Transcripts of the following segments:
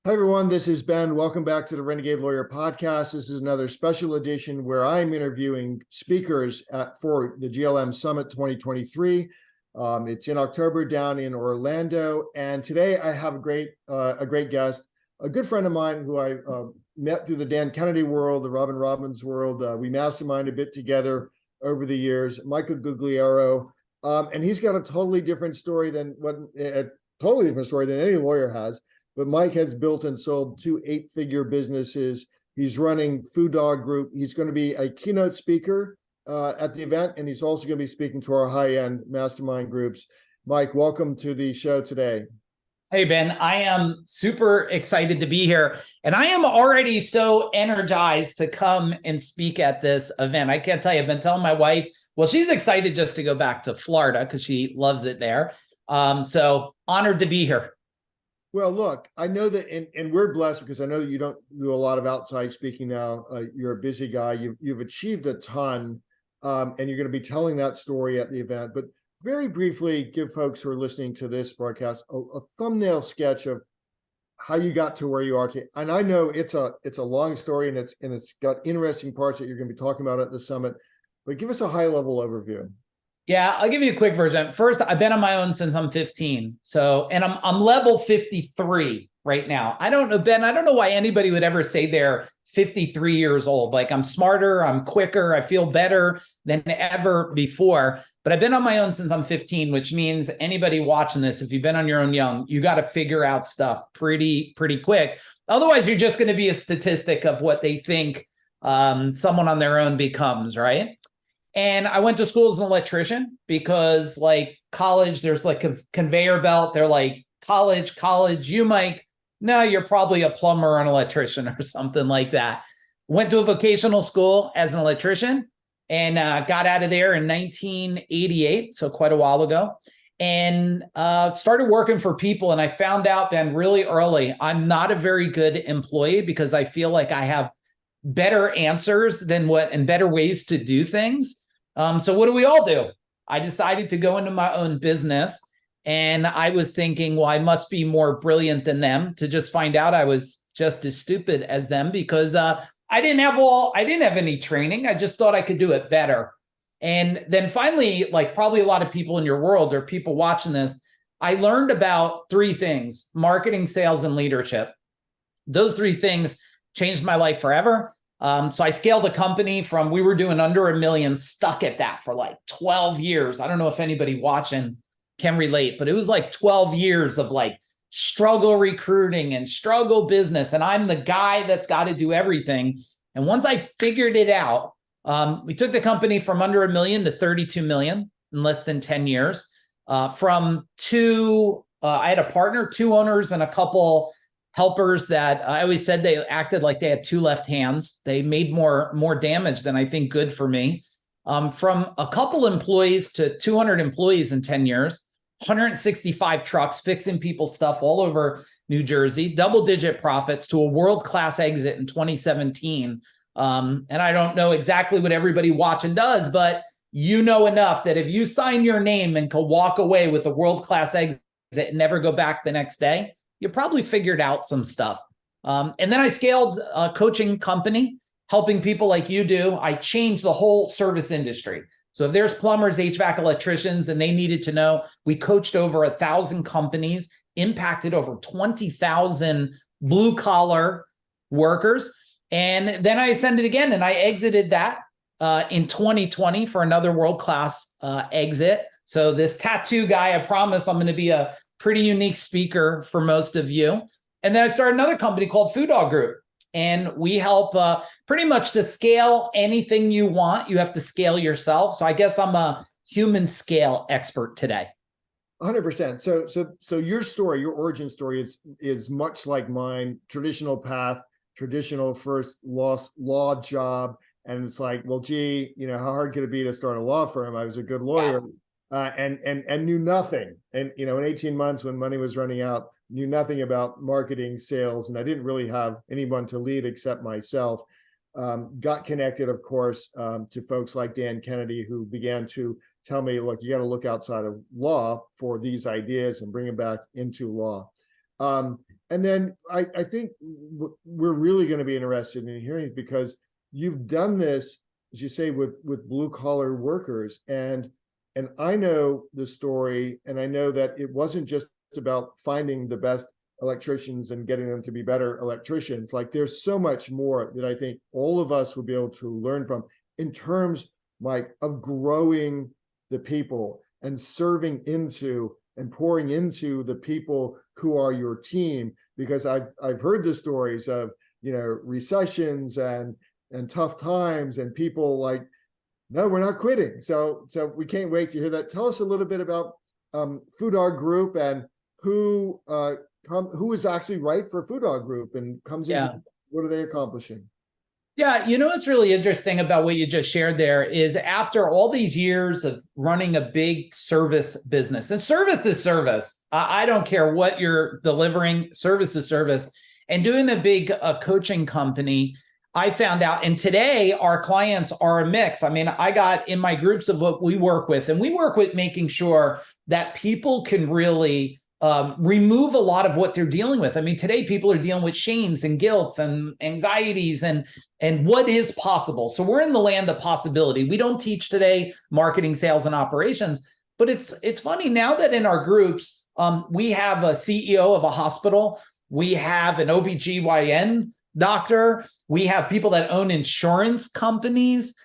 Hi, everyone. This is Ben. Welcome back to the Renegade Lawyer Podcast. This is another special edition where I'm interviewing speakers for the GLM Summit 2023. It's in October down in Orlando. And today I have a great guest, a good friend of mine who I met through the Dan Kennedy world, the Robin Robbins world. We mastermind a bit together over the years, Mike Agugliaro. And he's got a totally different story than any lawyer has. But Mike has built and sold 2 8-figure businesses. He's running Food Dog Group. He's going to be a keynote speaker at the event, and he's also going to be speaking to our high-end mastermind groups. Mike, welcome to the show today. Hey, Ben, I am super excited to be here, and I am already so energized to come and speak at this event. I can't tell you, I've been telling my wife, well, she's excited just to go back to Florida because she loves it there. So honored to be here. Well, look, I know that, and we're blessed because I know that you don't do a lot of outside speaking now. You're a busy guy. You've achieved a ton, and you're going to be telling that story at the event. But very briefly, give folks who are listening to this broadcast a thumbnail sketch of how you got to where you are today. And I know it's a long story, and it's got interesting parts that you're going to be talking about at the summit. But give us a high level overview. Yeah, I'll give you a quick version. First, I've been on my own since I'm 15. And I'm level 53 right now. I don't know, Ben, I don't know why anybody would ever say they're 53 years old. Like, I'm smarter, I'm quicker, I feel better than ever before. But I've been on my own since I'm 15, which means anybody watching this, if you've been on your own young, you got to figure out stuff pretty quick. Otherwise, you're just going to be a statistic of what they think someone on their own becomes, right? And I went to school as an electrician because, like, college, there's like a conveyor belt. They're like, college, you, Mike, no, you're probably a plumber or an electrician or something like that. Went to a vocational school as an electrician and got out of there in 1988, so quite a while ago, and started working for people. And I found out, Ben, really early, I'm not a very good employee because I feel like I have better answers and better ways to do things. So what do we all do? I decided to go into my own business, and I was thinking, well, I must be more brilliant than them, to just find out I was just as stupid as them because I didn't have any training. I just thought I could do it better. And then finally, like probably a lot of people in your world or people watching this, I learned about 3 things: marketing, sales, and leadership. Those 3 things changed my life forever. So I scaled a company from, we were doing under $1 million, stuck at that for like 12 years. I don't know if anybody watching can relate, but it was like 12 years of like struggle recruiting and struggle business. And I'm the guy that's got to do everything. And once I figured it out, we took the company from under $1 million to 32 million in less than 10 years. I had a partner, 2 owners, and a couple helpers that I always said they acted like they had 2 left hands. They made more damage than I think good for me. From a couple employees to 200 employees in 10 years, 165 trucks fixing people's stuff all over New Jersey, double-digit profits to a world-class exit in 2017. And I don't know exactly what everybody watching does, but you know enough that if you sign your name and can walk away with a world-class exit and never go back the next day, you probably figured out some stuff. And then I scaled a coaching company, helping people like you do. I changed the whole service industry. So if there's plumbers, HVAC electricians, and they needed to know, we coached over 1,000 companies, impacted over 20,000 blue collar workers. And then I ascended again, and I exited that in 2020 for another world-class exit. So this tattoo guy, I promise I'm going to be a pretty unique speaker for most of you. And then I started another company called Food Dog Group. And we help pretty much to scale anything you want. You have to scale yourself. So I guess I'm a human scale expert today. 100%. So your story, your origin story is much like mine. Traditional path, traditional first law job. And it's like, well, gee, how hard could it be to start a law firm? I was a good lawyer. Yeah. And knew nothing. And, in 18 months when money was running out, knew nothing about marketing, sales, and I didn't really have anyone to lead except myself. Got connected, of course, to folks like Dan Kennedy, who began to tell me, look, you got to look outside of law for these ideas and bring them back into law. And then I think we're really going to be interested in hearing, because you've done this, as you say, with blue collar workers, and I know the story, and I know that it wasn't just about finding the best electricians and getting them to be better electricians. Like, there's so much more that I think all of us will be able to learn from, in terms, Mike, of growing the people and serving into and pouring into the people who are your team. Because I've heard the stories of, recessions and tough times, and people like, no, we're not quitting. So we can't wait to hear that. Tell us a little bit about Food Dog Group, and who is actually right for Food Dog Group and comes into, what are they accomplishing? Yeah, what's really interesting about what you just shared there is, after all these years of running a big service business, and service is service. I don't care what you're delivering, service is service. And doing a big coaching company, I found out, and today our clients are a mix. I mean, I got in my groups of what we work with, and we work with making sure that people can really remove a lot of what they're dealing with. I mean, today people are dealing with shames and guilts and anxieties and what is possible. So we're in the land of possibility. We don't teach today marketing, sales, and operations, but it's funny now that in our groups, we have a CEO of a hospital, we have an OBGYN doctor, we have people that own insurance companies.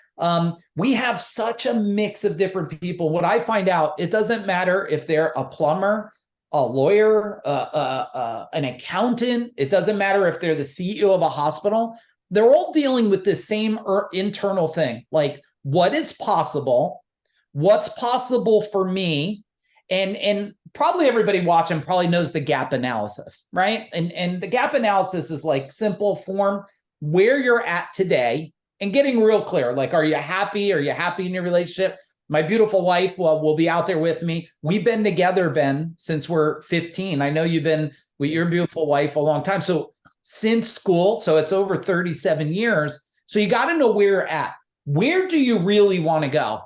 We have such a mix of different people. What I find out, it doesn't matter if they're a plumber, a lawyer, an accountant. It doesn't matter if they're the CEO of a hospital. They're all dealing with the same internal thing, like, what is possible, what's possible for me, and probably everybody watching probably knows the gap analysis, right? And the gap analysis is like simple form, where you're at today, and getting real clear. Like, are you happy? Are you happy in your relationship? My beautiful wife will be out there with me. We've been together, Ben, since we're 15. I know you've been with your beautiful wife a long time. So since school, so it's over 37 years. So you got to know where you're at. Where do you really want to go?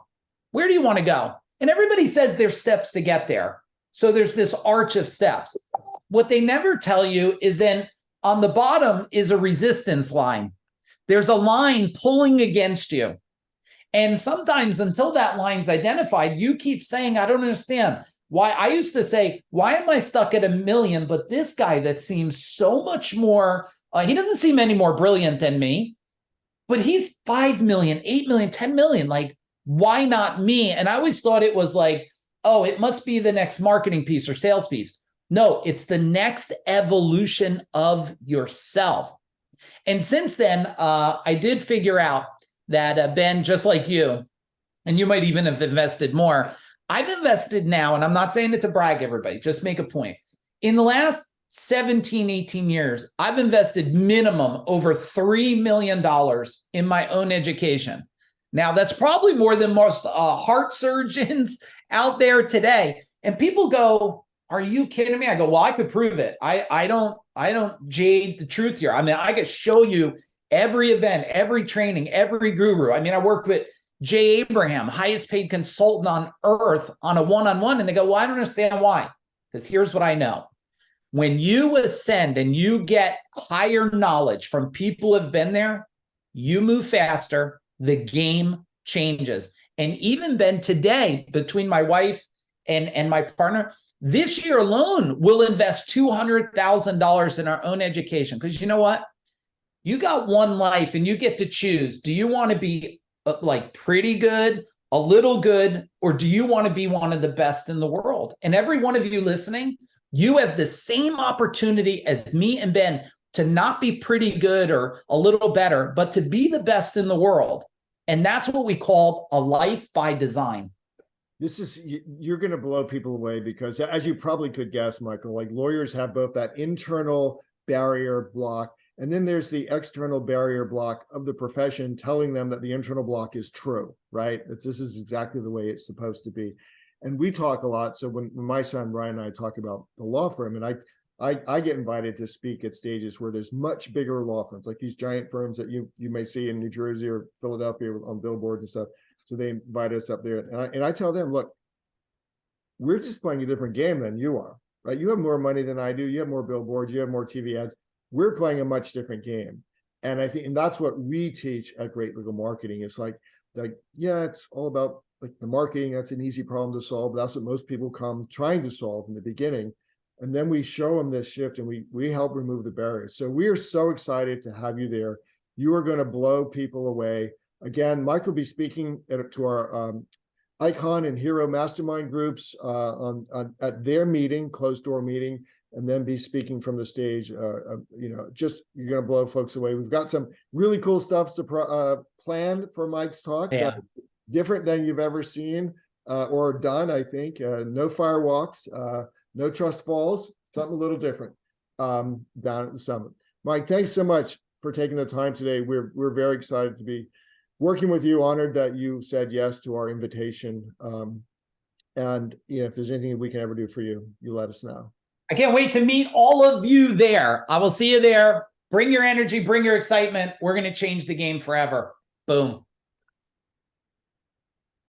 Where do you want to go? And everybody says there's steps to get there. So there's this arch of steps. What they never tell you is then on the bottom is a resistance line. There's a line pulling against you. And sometimes until that line's identified, you keep saying, I don't understand why. I used to say, why am I stuck at 1 million? But this guy that seems so much more, he doesn't seem any more brilliant than me, but he's 5 million, 8 million, 10 million. Like, why not me? And I always thought it was like, oh, it must be the next marketing piece or sales piece. No, it's the next evolution of yourself. And since then, I did figure out that, Ben, just like you, and you might even have invested more, I've invested now, and I'm not saying it to brag, everybody, just make a point. In the last 17, 18 years, I've invested minimum over $3 million in my own education. Now, that's probably more than most heart surgeons out there today. And people go, are you kidding me? I go, well, I could prove it. I don't jade the truth here. I mean, I could show you every event, every training, every guru. I mean, I worked with Jay Abraham, highest paid consultant on earth, on a one-on-one. And they go, well, I don't understand why. Because here's what I know. When you ascend and you get higher knowledge from people who have been there, you move faster, the game changes. And even Ben, today, between my wife and my partner, this year alone, we'll invest $200,000 in our own education. Because you know what? You got one life and you get to choose. Do you want to be like pretty good, a little good, or do you want to be one of the best in the world? And every one of you listening, you have the same opportunity as me and Ben to not be pretty good or a little better, but to be the best in the world. And that's what we call a life by design. You're going to blow people away, because as you probably could guess, Michael, like, lawyers have both that internal barrier block, and then there's the external barrier block of the profession telling them that the internal block is true, right? This is exactly the way it's supposed to be. And we talk a lot. So when my son Ryan and I talk about the law firm, and I get invited to speak at stages where there's much bigger law firms, like these giant firms that you may see in New Jersey or Philadelphia on billboards and stuff. So they invite us up there, and I tell them, look, we're just playing a different game than you are. right? You have more money than I do. You have more billboards. You have more TV ads. We're playing a much different game. And I think, and that's what we teach at Great Legal Marketing. It's like, yeah, it's all about like the marketing. That's an easy problem to solve. But that's what most people come trying to solve in the beginning. And then we show them this shift and we help remove the barriers. So we are so excited to have you there. You are going to blow people away. Again, Mike will be speaking to our Icon and Hero Mastermind groups at their meeting, closed door meeting, and then be speaking from the stage. Just you're going to blow folks away. We've got some really cool stuff to plan for Mike's talk. Yeah. Different than you've ever seen or done, I think. No firewalks. No trust falls, something a little different down at the summit. Mike, thanks so much for taking the time today. We're very excited to be working with you, honored that you said yes to our invitation. And if there's anything we can ever do for you, you let us know. I can't wait to meet all of you there. I will see you there. Bring your energy, bring your excitement. We're going to change the game forever. Boom.